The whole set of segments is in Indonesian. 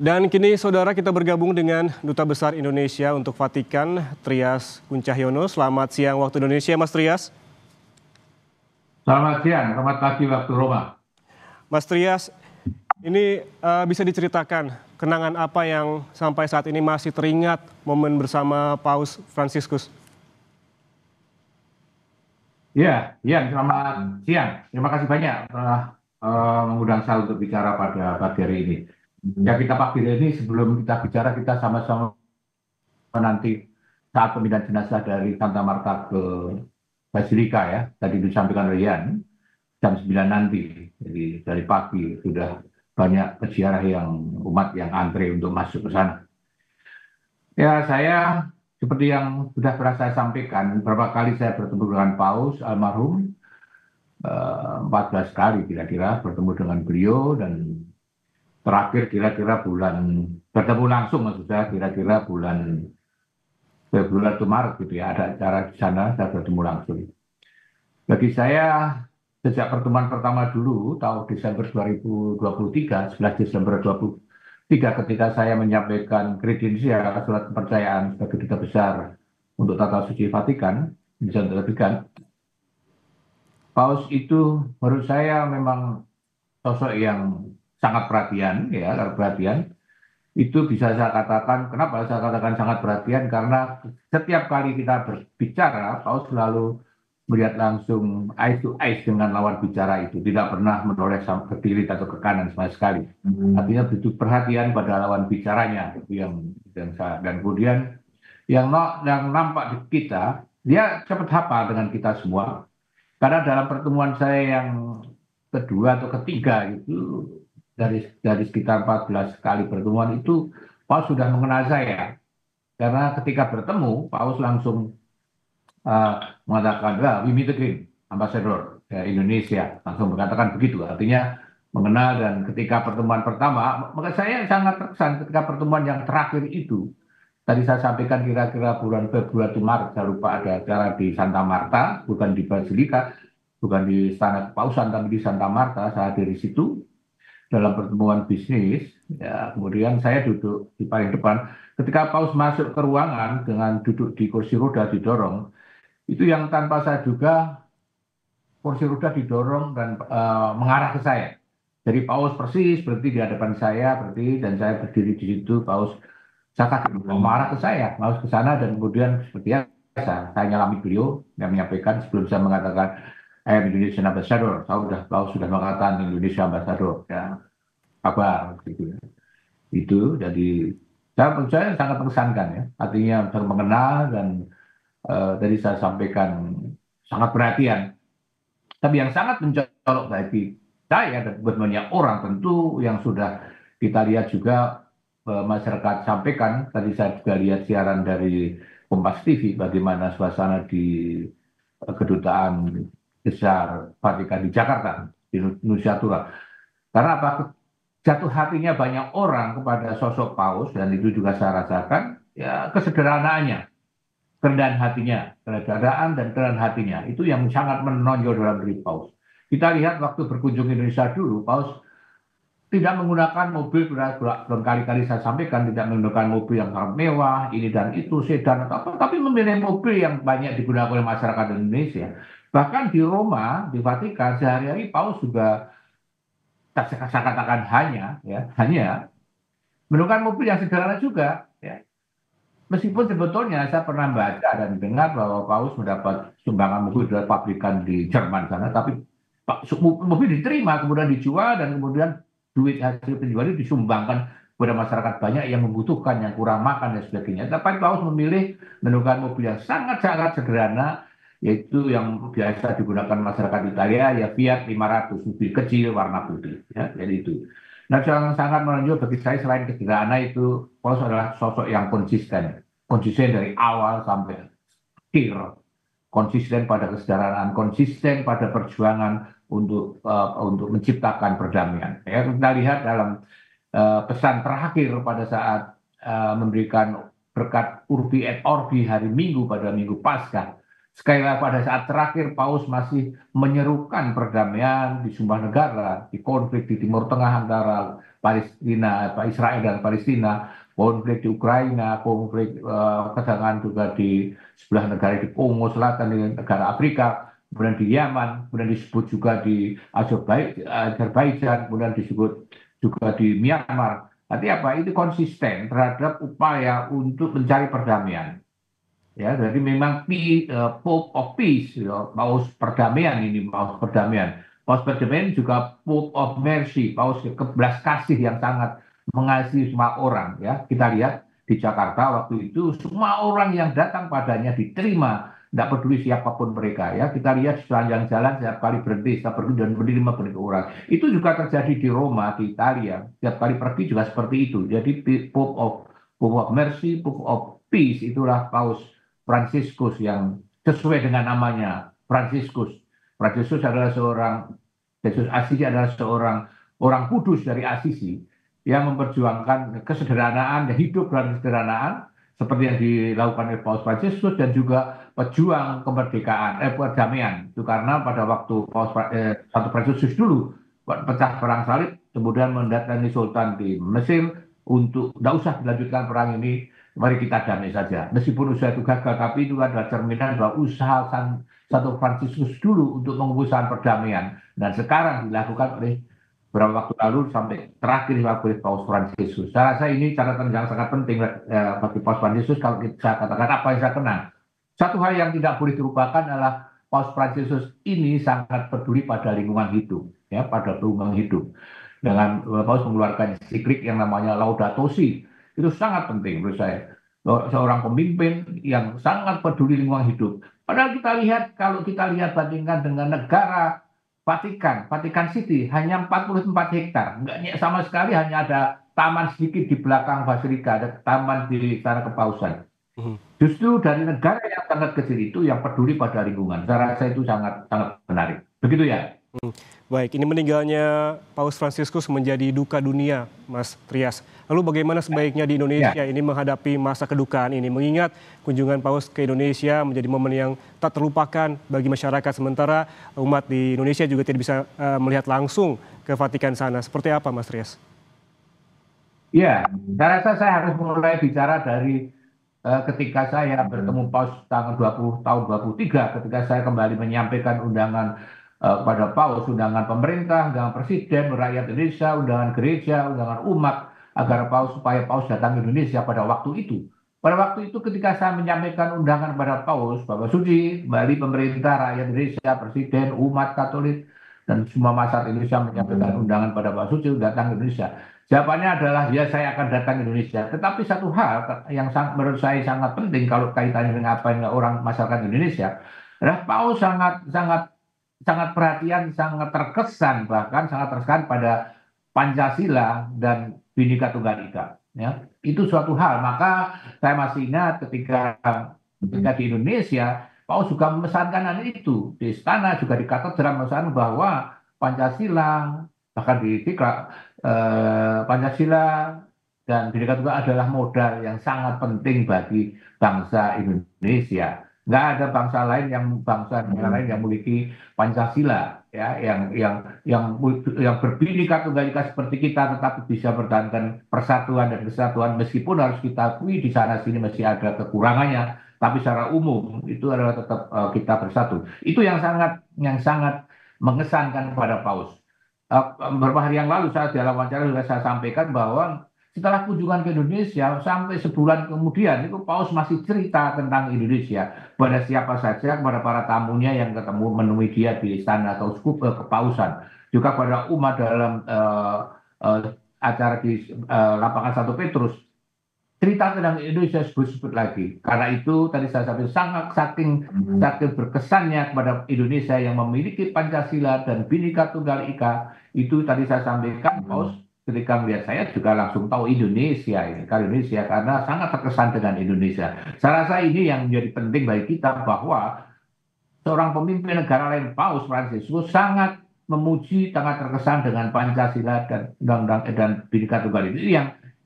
Dan kini saudara kita bergabung dengan Duta Besar Indonesia untuk Vatikan, Trias Kuncahyono. Selamat siang waktu Indonesia, Mas Trias. Selamat siang, selamat pagi waktu Roma. Mas Trias, ini bisa diceritakan kenangan apa yang sampai saat ini masih teringat momen bersama Paus Fransiskus? Ya, selamat siang. Terima kasih banyak telah mengundang saya untuk bicara pada pagi hari ini. Ya, kita pagi hari ini sebelum kita bicara, kita sama-sama nanti saat pemindahan jenazah dari Santa Marta ke Basilika ya, tadi disampaikan oleh Yan, jam 9 nanti. Jadi dari pagi sudah banyak peziarah yang umat yang antre untuk masuk ke sana. Ya, saya seperti yang sudah pernah saya sampaikan, beberapa kali saya bertemu dengan Paus almarhum, 14 kali kira-kira bertemu dengan beliau, dan terakhir kira-kira bulan, bertemu langsung maksud saya kira-kira bulan Februari atau Maret gitu ya, ada acara di sana, saya bertemu langsung. Bagi saya, sejak pertemuan pertama dulu, tahun Desember 2023, 11 Desember 2023, ketika saya menyampaikan kredensial surat kepercayaan sebagai Duta Besar untuk Tata Suci Vatikan, bisa Vatikan, Paus itu menurut saya memang sosok yang sangat perhatian, ya, perhatian. Itu bisa saya katakan, kenapa saya katakan sangat perhatian, karena setiap kali kita berbicara, Paus selalu melihat langsung eyes to eyes dengan lawan bicara itu, tidak pernah menoleh ke kiri atau ke kanan sama sekali. Artinya begitu perhatian pada lawan bicaranya, itu dan kemudian yang nampak di kita, dia cepat hafal dengan kita semua. Karena dalam pertemuan saya yang kedua atau ketiga itu, dari sekitar 14 kali pertemuan itu, Paus sudah mengenal saya. Karena ketika bertemu, Paus langsung mengatakan, we meet again, Ambassador Indonesia. Langsung mengatakan begitu, artinya mengenal. Dan ketika pertemuan pertama, maka saya sangat terkesan ketika pertemuan yang terakhir itu. Tadi saya sampaikan kira-kira bulan Februari atau Maret, saya lupa, ada acara di Santa Marta, bukan di Basilika, bukan di Istana Kepausan, tapi di Santa Marta. Saya hadir di situ dalam pertemuan bisnis. Ya, kemudian saya duduk di paling depan. Ketika Paus masuk ke ruangan dengan duduk di kursi roda didorong, itu yang tanpa saya duga, kursi roda didorong dan mengarah ke saya. Jadi Paus persis berhenti di hadapan saya, berhenti, dan saya berdiri di situ. Paus saya kaget, mengarah ke saya, Paus ke sana, dan kemudian seperti biasa saya nyalami beliau yang menyampaikan sebelum saya mengatakan I am Indonesian Ambassador. Paus sudah mengatakan Indonesia Ambassador, ya, kabar gitu ya. Itu jadi saya sangat mengesankan ya, artinya sangat mengenal. Dan tadi saya sampaikan sangat perhatian. Tapi yang sangat mencolok bagi saya dan buat banyak orang tentu yang sudah kita lihat juga, masyarakat sampaikan, tadi saya juga lihat siaran dari Kompas TV bagaimana suasana di kedutaan besar Vatikan di Jakarta, di Nusa Karena apa? Jatuh hatinya banyak orang kepada sosok Paus, dan itu juga saya rasakan, ya, kesederhanaannya, kerendahan hatinya, kerendahan dan kerendahan hatinya, itu yang sangat menonjol dalam diri Paus. Kita lihat waktu berkunjung Indonesia dulu, Paus tidak menggunakan mobil, belum kali-kali saya sampaikan, tidak menggunakan mobil yang sangat mewah, ini dan itu, sedan atau apa, tapi memilih mobil yang banyak digunakan oleh masyarakat Indonesia. Bahkan di Roma, di Vatikan, sehari-hari Paus juga, saya katakan hanya menggunakan mobil yang sederhana juga. Ya. Meskipun sebetulnya saya pernah baca dan dengar bahwa Paus mendapat sumbangan mobil dari pabrikan di Jerman sana, tapi mobil diterima, kemudian dijual, dan kemudian duit hasil penjualan itu disumbangkan kepada masyarakat banyak yang membutuhkan, yang kurang makan dan sebagainya. Tapi Paus memilih menggunakan mobil yang sangat-sangat sederhana, yaitu yang biasa digunakan masyarakat Italia, ya Fiat 500, mobil kecil warna putih. Ya, jadi itu. Nah, yang sangat menonjol bagi saya selain sederhana itu, Paus adalah sosok yang konsisten. Konsisten dari awal sampai akhir. Konsisten pada kesejahteraan, konsisten pada perjuangan untuk menciptakan perdamaian. Ya, kita lihat dalam pesan terakhir pada saat memberikan berkat Urbi et Orbi hari Minggu pada Minggu Paskah. Sekali lagi pada saat terakhir Paus masih menyerukan perdamaian di sebuah negara, di konflik di Timur Tengah antara Palestina, Israel dan Palestina, konflik di Ukraina, konflik ketegangan juga di sebelah negara di Kongo Selatan, di negara Afrika, kemudian di Yaman, kemudian disebut juga di Azerbaijan, kemudian disebut juga di Myanmar. Artinya apa? Itu konsisten terhadap upaya untuk mencari perdamaian. Ya, jadi memang Pope of Peace, ya, paus perdamaian ini, paus perdamaian. Paus perdamaian juga Pope of Mercy, paus kebelas kasih yang sangat mengasihi semua orang. Ya, kita lihat di Jakarta waktu itu semua orang yang datang padanya diterima, tidak peduli siapapun mereka. Ya, kita lihat di sepanjang jalan setiap kali berhenti, setiap pergi dan menerima banyak orang. Itu juga terjadi di Roma, di Italia. Setiap kali pergi juga seperti itu. Jadi Pope of Mercy, Pope of Peace itulah paus Fransiskus yang sesuai dengan namanya, Fransiskus. Fransiskus adalah Yesus Asisi adalah seorang orang kudus dari Asisi yang memperjuangkan kesederhanaan dan hidup dalam kesederhanaan seperti yang dilakukan oleh Paus Fransiskus dan juga pejuang kemerdekaan, perdamaian. Itu karena pada waktu Satu Fransiskus dulu pecah perang salib, kemudian mendatangi Sultan di Mesir untuk tidak usah dilanjutkan perang ini, mari kita damai saja. Meskipun usaha itu gagal, tapi itu adalah cerminan bahwa usaha Satu Fransiskus dulu untuk mengusahakan perdamaian. Dan sekarang dilakukan oleh beberapa waktu lalu sampai terakhir oleh Paus Fransiskus. Saya rasa ini catatan yang sangat penting bagi Paus Fransiskus kalau saya katakan apa yang saya kenal. Satu hal yang tidak boleh dilupakan adalah Paus Fransiskus ini sangat peduli pada lingkungan hidup, ya, pada lingkungan hidup. Dengan Paus mengeluarkan ensiklik yang namanya Laudato Si, itu sangat penting menurut saya. Seorang pemimpin yang sangat peduli lingkungan hidup. Padahal kita lihat, kalau kita lihat bandingkan dengan negara Vatikan City, hanya 44 hektar. Enggak sama sekali, hanya ada taman sedikit di belakang Basilika, ada taman di sana kepausan. Justru dari negara yang sangat kecil itu yang peduli pada lingkungan. Saya rasa itu sangat sangat menarik. Begitu ya. Baik, ini meninggalnya Paus Fransiskus menjadi duka dunia, Mas Trias. Lalu bagaimana sebaiknya di Indonesia ini menghadapi masa kedukaan ini? Mengingat kunjungan Paus ke Indonesia menjadi momen yang tak terlupakan bagi masyarakat, sementara umat di Indonesia juga tidak bisa melihat langsung ke Vatikan sana. Seperti apa, Mas Trias? Ya, saya rasa saya harus mulai bicara dari ketika saya bertemu Paus tanggal 20 tahun 23, ketika saya kembali menyampaikan undangan kepada Paus, undangan pemerintah, undangan presiden, rakyat Indonesia, undangan gereja, undangan umat, agar supaya Paus datang ke Indonesia pada waktu itu. Pada waktu itu ketika saya menyampaikan undangan kepada Paus, Bapak Suci, kembali pemerintah, rakyat Indonesia, presiden, umat Katolik, dan semua masyarakat Indonesia menyampaikan undangan pada Bapak Suci untuk datang ke Indonesia. Jawabannya adalah ya, saya akan datang ke Indonesia. Tetapi satu hal yang menurut saya sangat penting kalau kaitannya dengan apa yang orang masyarakat Indonesia adalah Paus sangat sangat sangat perhatian, sangat terkesan, bahkan sangat terkesan pada Pancasila dan Bhinneka Tunggal Ika. Ya, itu suatu hal. Maka saya masih ingat ketika di Indonesia, Paus juga memesankan hal itu di istana, juga di katedral, memesankan bahwa Pancasila, bahkan di Diklat, Pancasila dan Bhinneka Tunggal adalah modal yang sangat penting bagi bangsa Indonesia. Nggak ada bangsa lain lain yang memiliki Pancasila, ya, yang berbhinneka tunggal ika seperti kita, tetapi bisa bertahankan persatuan dan kesatuan, meskipun harus kita akui di sana sini masih ada kekurangannya, tapi secara umum itu adalah tetap kita bersatu. Itu yang sangat mengesankan kepada Paus. Beberapa hari yang lalu saya dalam wawancara sudah saya sampaikan bahwa setelah kunjungan ke Indonesia, sampai sebulan kemudian itu Paus masih cerita tentang Indonesia pada siapa saja, kepada para tamunya yang ketemu menemui dia di istana atau kepausan, juga pada umat dalam acara di lapangan Satu Petrus. Cerita tentang Indonesia sebut-sebut lagi. Karena itu tadi saya sampaikan saking berkesannya kepada Indonesia yang memiliki Pancasila dan Bhinneka Tunggal Ika, itu tadi saya sampaikan Paus ketika melihat saya juga langsung tahu Indonesia ini, karena sangat terkesan dengan Indonesia. Saya rasa ini yang menjadi penting bagi kita, bahwa seorang pemimpin negara lain, Paus Fransiskus, sangat memuji, sangat terkesan dengan Pancasila dan Undang-Undang dan Bhinneka Tunggal Ika. Ini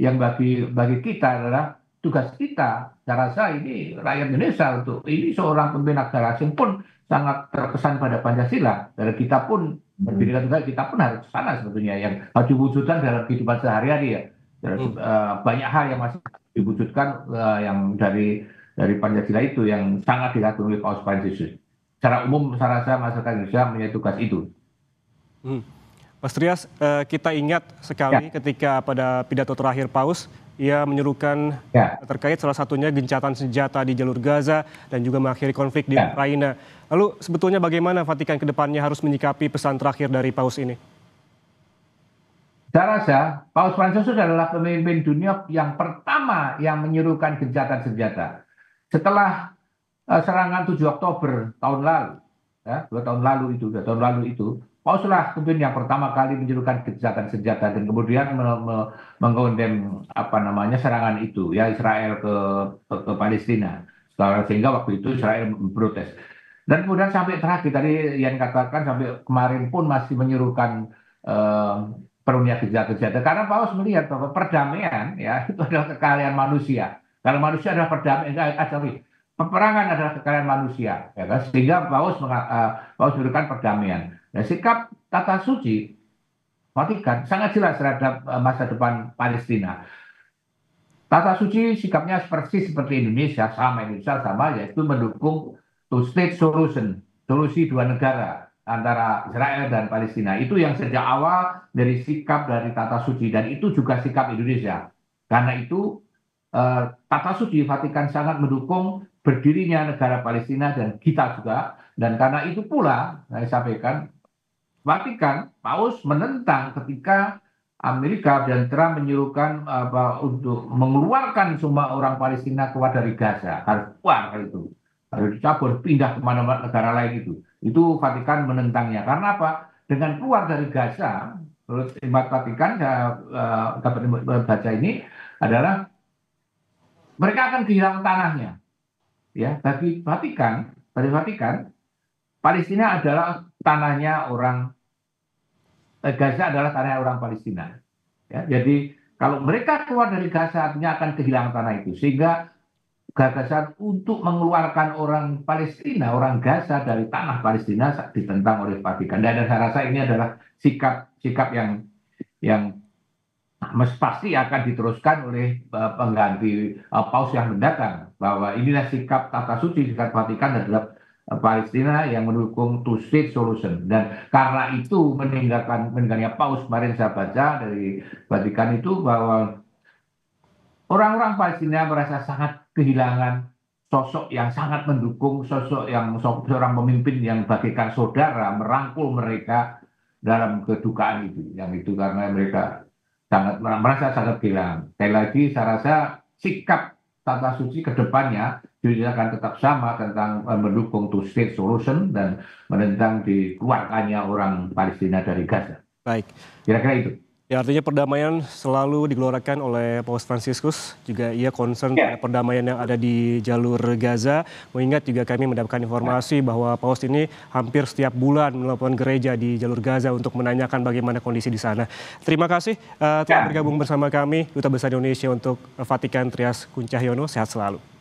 yang bagi kita adalah tugas kita. Saya rasa ini rakyat Indonesia, untuk ini seorang pemimpin negara asing pun sangat terkesan pada Pancasila. Dan kita pun Pendidikan juga kita pun harus ke sana sebetulnya yang harus diwujudkan dalam kehidupan sehari-hari ya. Hmm. Banyak hal yang masih diwujudkan yang dari Pancasila itu yang sangat dikagumi oleh Paus Fransiskus. Secara umum saya rasa masyarakat Indonesia punya tugas itu. Hmm. Mas Trias, kita ingat Ya, sekali ketika pada pidato terakhir Paus, ia menyerukan ya, terkait salah satunya gencatan senjata di jalur Gaza dan juga mengakhiri konflik di ya. Ukraina. Lalu sebetulnya bagaimana Vatikan ke depannya harus menyikapi pesan terakhir dari Paus ini? Saya rasa Paus Fransiskus adalah pemimpin dunia yang pertama yang menyerukan gencatan senjata. Setelah serangan 7 Oktober tahun lalu, ya, 2 tahun lalu itu, Pauslah kemudian yang pertama kali menyerukan gencatan senjata dan kemudian mengkondem apa namanya serangan itu, ya Israel ke Palestina. Sehingga waktu itu Israel memprotes. Dan kemudian sampai terakhir tadi yang katakan sampai kemarin pun masih menyerukan eh, perundingan senjata karena Paus melihat bahwa perdamaian ya itu adalah kekayaan manusia. Kalau manusia adalah perdamaian, sorry, peperangan adalah kekayaan manusia, ya kan? Sehingga Paus memberikan perdamaian. Nah, sikap tata suci Vatikan sangat jelas terhadap masa depan Palestina. Tata suci sikapnya persis seperti Indonesia sama yaitu mendukung two state solution, solusi dua negara antara Israel dan Palestina. Itu yang sejak awal dari sikap dari tata suci dan itu juga sikap Indonesia. Karena itu tata suci Vatikan sangat mendukung berdirinya negara Palestina dan kita juga. Dan karena itu pula saya sampaikan Vatikan, Paus menentang ketika Amerika dan Trump menyuruhkan untuk mengeluarkan semua orang Palestina keluar dari Gaza, harus keluar itu, harus dicabut, pindah kemana-mana negara lain itu. Itu Vatikan menentangnya. Karena apa? Dengan keluar dari Gaza, menurut Imat Vatikan, saya dapat baca ini adalah mereka akan kehilangan tanahnya. Ya, bagi Vatikan, Palestina adalah tanahnya orang Gaza adalah tanah orang Palestina. Ya, jadi kalau mereka keluar dari Gaza artinya akan kehilangan tanah itu. Sehingga gagasan untuk mengeluarkan orang Palestina, orang Gaza dari tanah Palestina ditentang oleh Vatikan. Dan saya rasa ini adalah sikap yang pasti akan diteruskan oleh pengganti Paus yang mendatang. Bahwa inilah sikap tata suci, sikap Vatikan terhadap Palestina yang mendukung two state solution dan karena itu meninggalnya Paus kemarin saya baca dari Vatikan itu bahwa orang-orang Palestina merasa sangat kehilangan sosok yang sangat mendukung sosok yang seorang pemimpin yang bagaikan saudara merangkul mereka dalam kedukaan itu yang itu karena mereka sangat merasa sangat kehilangan. Sekali lagi saya rasa sikap tata suci ke depannya juga akan tetap sama tentang mendukung two state solution dan menentang dikeluarkannya orang Palestina dari Gaza. Baik. Kira-kira itu. Ya, artinya perdamaian selalu digelorakan oleh Paus Fransiskus. Juga ia concern pada Ya, perdamaian yang ada di jalur Gaza. Mengingat juga kami mendapatkan informasi bahwa Paus ini hampir setiap bulan melakukan gereja di jalur Gaza untuk menanyakan bagaimana kondisi di sana. Terima kasih telah ya. bergabung bersama kami, Duta Besar Indonesia untuk Vatikan Trias Kuncahyono. Sehat selalu.